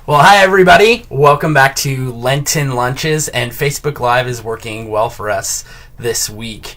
Well, hi everybody. Welcome back to Lenten Lunches, and Facebook Live is working well for us this week.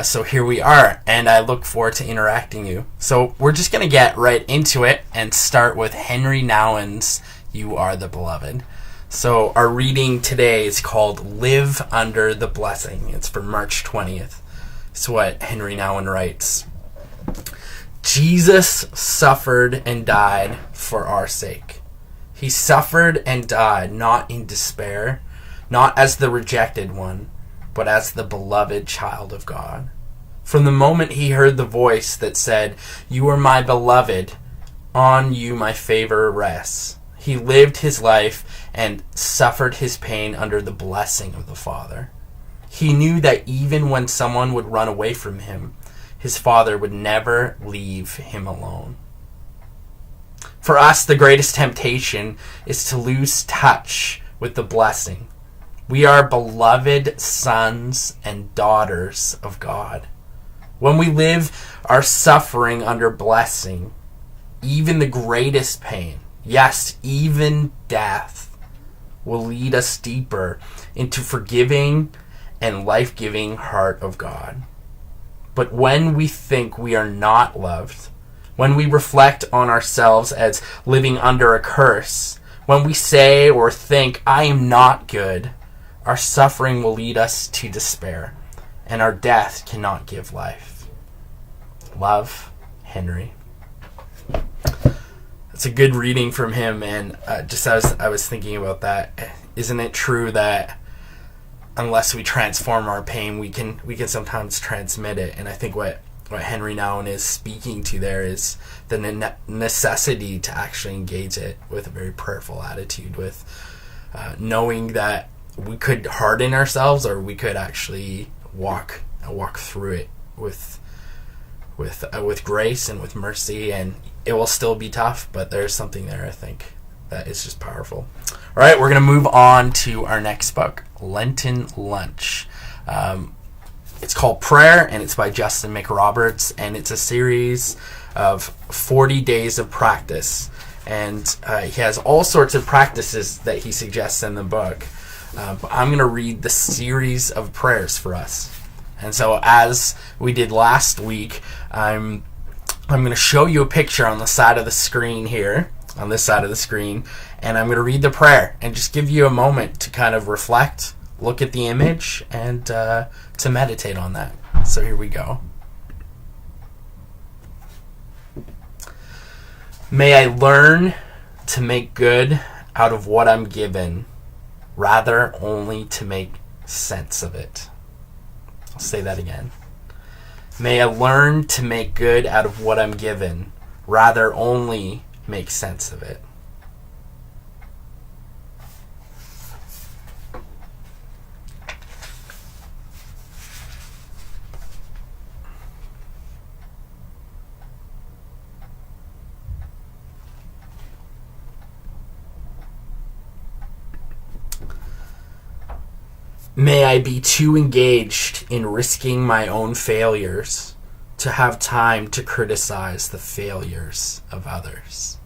So here we are, and I look forward to interacting you. So we're just going to get right into it and start with Henry Nouwen's You Are the Beloved. So our reading today is called Live Under the Blessing. It's for March 20th. It's what Henry Nouwen writes. Jesus suffered and died for our sake. He suffered and died not in despair, not as the rejected one, but as the beloved child of God. From the moment he heard the voice that said, "You are my beloved, on you my favor rests," he lived his life and suffered his pain under the blessing of the Father. He knew that even when someone would run away from him, his Father would never leave him alone. For us, the greatest temptation is to lose touch with the blessing. We are beloved sons and daughters of God. When we live our suffering under blessing, even the greatest pain, yes, even death, will lead us deeper into forgiving and life-giving heart of God. But when we think we are not loved, when we reflect on ourselves as living under a curse, when we say or think, "I am not good," our suffering will lead us to despair, and our death cannot give life. Love, Henry. That's a good reading from him, and just as I was thinking about that, isn't it true that unless we transform our pain, we can sometimes transmit it? And I think what Henry Nouwen is speaking to there is the necessity to actually engage it with a very prayerful attitude, with knowing that we could harden ourselves, or we could actually walk through it with grace and with mercy, and it will still be tough, but there's something there, I think, that is just powerful. All right, we're going to move on to our next book, Lenten Lunch. It's called Prayer, and it's by Justin McRoberts, and it's a series of 40 days of practice. And he has all sorts of practices that he suggests in the book. But I'm going to read the series of prayers for us. And so as we did last week, I'm going to show you a picture on the side of the screen here, on this side of the screen, and I'm going to read the prayer and just give you a moment to kind of reflect, look at the image, and to meditate on that. So here we go. May I learn to make good out of what I'm given, rather only to make sense of it. I'll say that again. May I learn to make good out of what I'm given, rather only make sense of it. May I be too engaged in risking my own failures to have time to criticize the failures of others.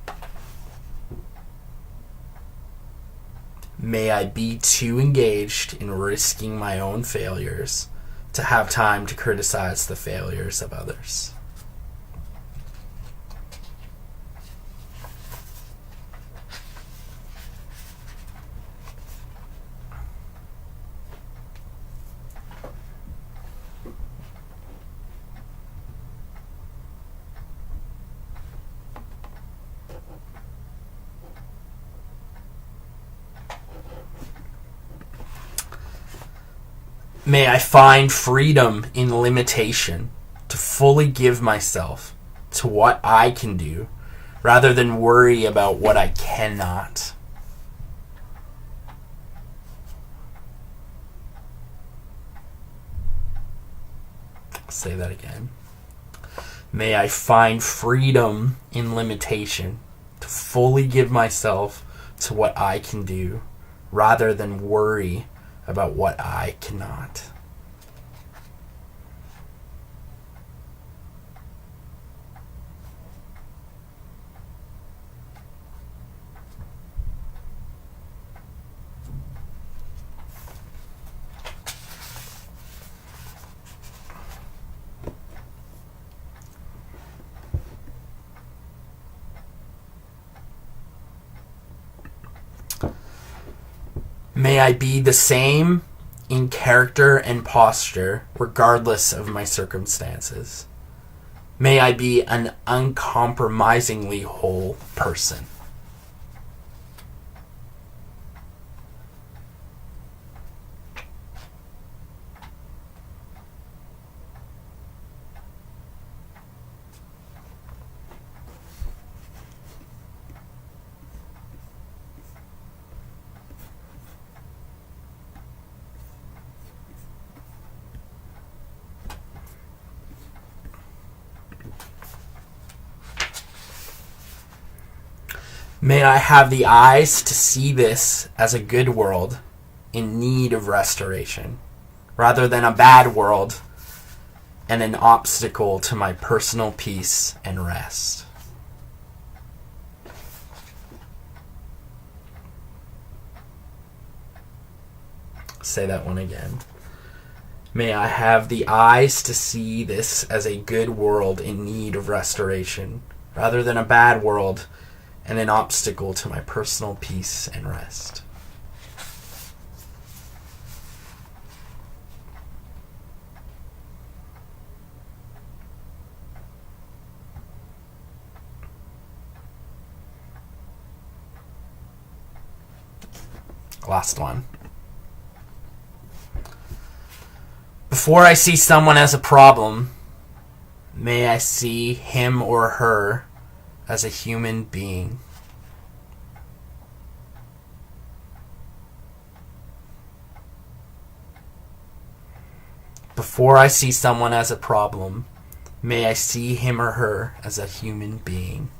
May I be too engaged in risking my own failures to have time to criticize the failures of others. May I find freedom in limitation to fully give myself to what I can do rather than worry about what I cannot. I'll say that again. May I find freedom in limitation to fully give myself to what I can do rather than worry about what I cannot. May I be the same in character and posture, regardless of my circumstances. May I be an uncompromisingly whole person. May I have the eyes to see this as a good world in need of restoration, rather than a bad world and an obstacle to my personal peace and rest. Say that one again. May I have the eyes to see this as a good world in need of restoration, rather than a bad world and an obstacle to my personal peace and rest. Last one. Before I see someone as a problem, may I see him or her as a human being. Before I see someone as a problem, may I see him or her as a human being.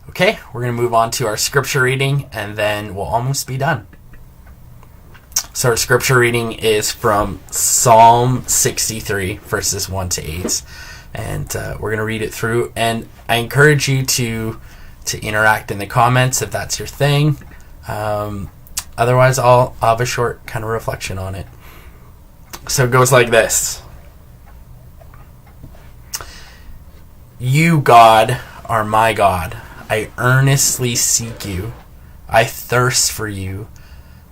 Okay, we're going to move on to our scripture reading, and then we'll almost be done. So our scripture reading is from Psalm 63, verses 1 to 8. And we're going to read it through. And I encourage you to interact in the comments if that's your thing. Otherwise, I'll have a short kind of reflection on it. So it goes like this. You, God, are my God. I earnestly seek you. I thirst for you.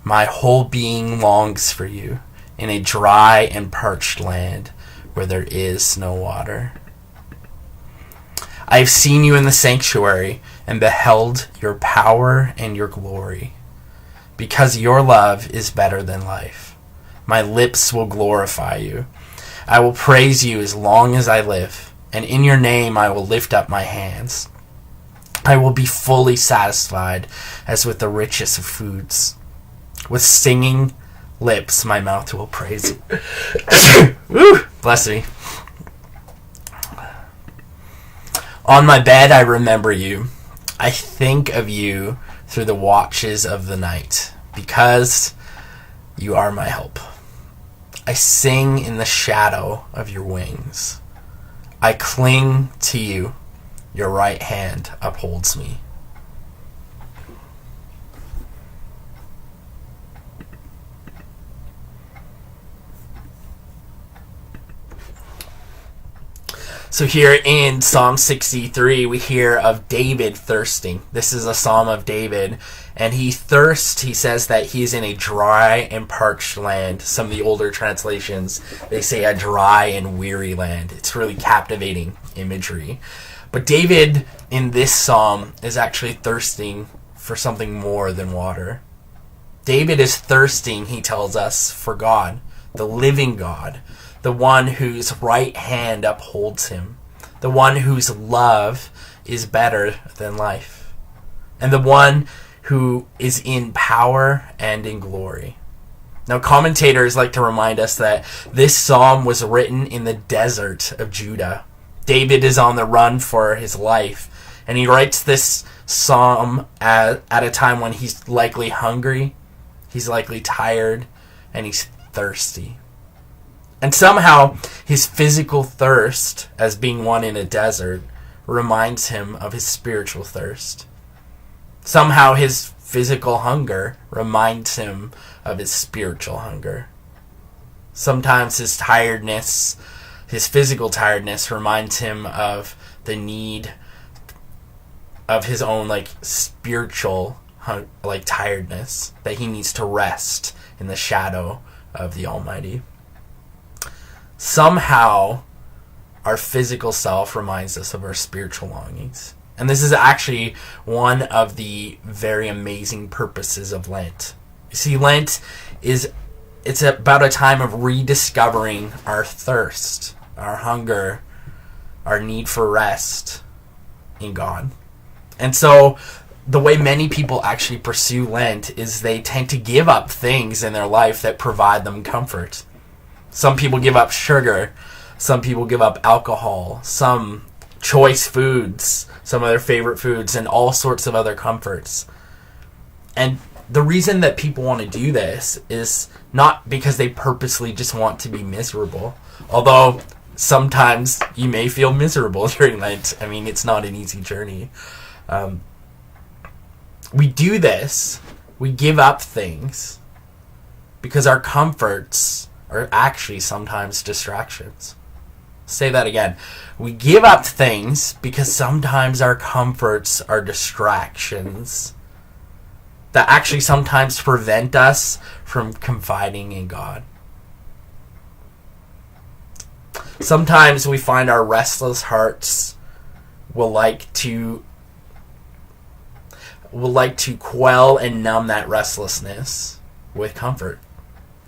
My whole being longs for you in a dry and parched land where there is no water. I have seen you in the sanctuary and beheld your power and your glory. Because your love is better than life, my lips will glorify you. I will praise you as long as I live, and in your name I will lift up my hands. I will be fully satisfied as with the richest of foods. With singing lips, my mouth will praise you. Woo! Bless me. On my bed, I remember you. I think of you through the watches of the night, because you are my help. I sing in the shadow of your wings. I cling to you. Your right hand upholds me. So here in Psalm 63, we hear of David thirsting. This is a psalm of David. And he thirsts, he says that he's in a dry and parched land. Some of the older translations, they say a dry and weary land. It's really captivating imagery. But David, in this psalm, is actually thirsting for something more than water. David is thirsting, he tells us, for God, the living God, the one whose right hand upholds him, the one whose love is better than life, and the one who is in power and in glory. Now, commentators like to remind us that this psalm was written in the desert of Judah. David is on the run for his life, and he writes this psalm at a time when he's likely hungry, he's likely tired, and he's thirsty. And somehow, His physical thirst, as being one in a desert, reminds him of his spiritual thirst. Somehow his physical hunger reminds him of his spiritual hunger. Sometimes his tiredness, his physical tiredness, reminds him of the need of his own spiritual tiredness, that he needs to rest in the shadow of the Almighty. Somehow our physical self reminds us of our spiritual longings. And this is actually one of the very amazing purposes of Lent. You see, Lent it's about a time of rediscovering our thirst, our hunger, our need for rest in God. And so the way many people actually pursue Lent is they tend to give up things in their life that provide them comfort. Some people give up sugar. Some people give up alcohol. Some choice foods, some of their favorite foods, and all sorts of other comforts. And the reason that people want to do this is not because they purposely just want to be miserable. Although sometimes you may feel miserable during Lent. I mean, it's not an easy journey. We do this, we give up things, because our comforts are actually sometimes distractions. Say that again. We give up things because sometimes our comforts are distractions that actually sometimes prevent us from confiding in God. Sometimes we find our restless hearts will like to quell and numb that restlessness with comfort.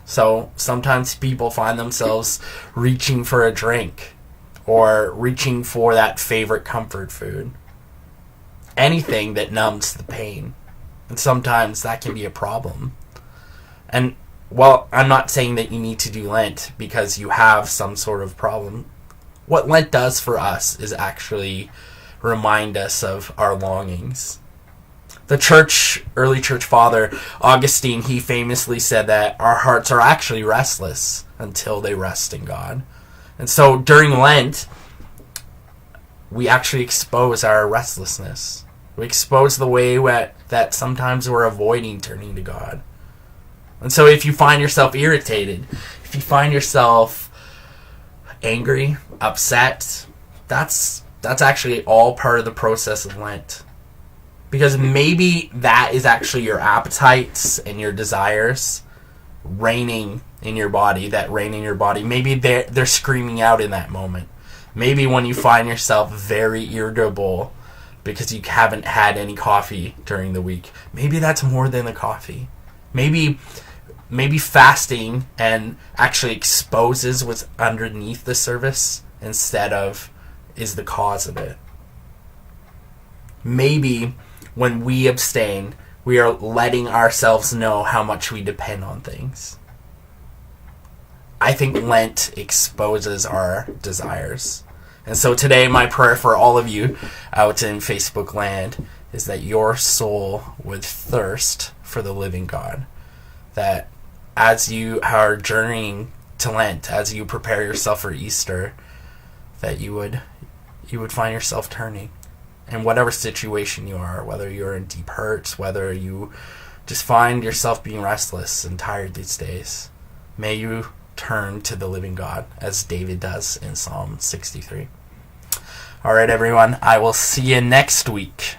So sometimes people find themselves reaching for a drink or reaching for that favorite comfort food. Anything that numbs the pain. And sometimes that can be a problem. And while I'm not saying that you need to do Lent because you have some sort of problem, what Lent does for us is actually remind us of our longings. The early church father, Augustine, he famously said that our hearts are actually restless until they rest in God. And so during Lent, we actually expose our restlessness. We expose the way that sometimes we're avoiding turning to God. And so if you find yourself irritated, if you find yourself angry, upset, that's actually all part of the process of Lent. Because maybe that is actually your appetites and your desires reigning in your body, Maybe they're screaming out in that moment. Maybe when you find yourself very irritable because you haven't had any coffee during the week, maybe that's more than the coffee. Maybe fasting and actually exposes what's underneath the surface instead of is the cause of it. Maybe when we abstain, we are letting ourselves know how much we depend on things. I think Lent exposes our desires. And so today, my prayer for all of you out in Facebook land is that your soul would thirst for the living God. That as you are journeying to Lent, as you prepare yourself for Easter, that you would find yourself turning. In whatever situation you are, whether you're in deep hurts, whether you just find yourself being restless and tired these days, may you turn to the living God, as David does in Psalm 63. All right, everyone, I will see you next week.